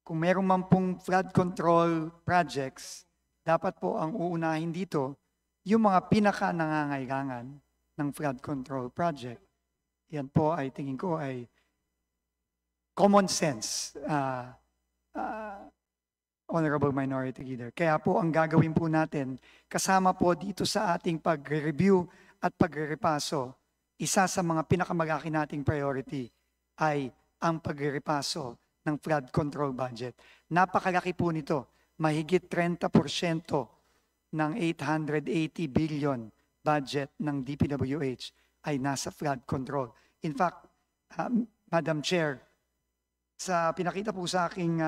kung meron man pong flood control projects, dapat po ang uunahin dito yung mga pinaka-nangangailangan ng flood control project. Yan po ay tingin ko ay common sense, Honorable Minority Leader. Kaya po ang gagawin po natin, kasama po dito sa ating pag-review at pag-repaso, isa sa mga pinakamalaki nating priority ay ang pag-repaso ng flood control budget. Napakalaki po nito, mahigit 30% ng 880 billion budget ng DPWH ay nasa flood control. In fact, Madam Chair, sa pinakita po sa aking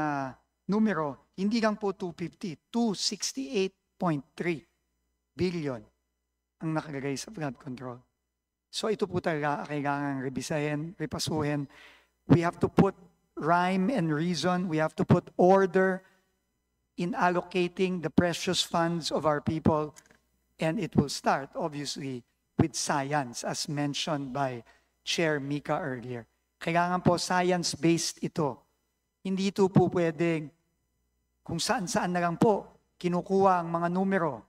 numero, hindi lang po 250, 268.3 billion ang nakalagay sa flood control. So ito po talaga kailangan rebisahin, repasuhin. We have to put rhyme and reason. We have to put order in allocating the precious funds of our people. And it will start, obviously, with science, as mentioned by Chair Mika earlier. Kailangan po science-based ito. Hindi ito po pwedeng kung saan-saan na lang po kinukuha ang mga numero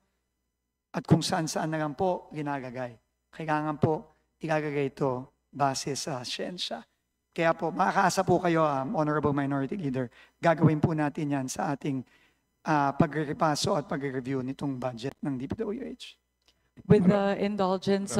at kung saan-saan na lang po ginagagay. Kailangan po ilalagay ito base sa siyensya. Kaya po, makakaasa po kayo, Honorable Minority Leader, gagawin po natin yan sa ating pagre-repaso at pagre-review nitong budget ng DPWH. With the indulgence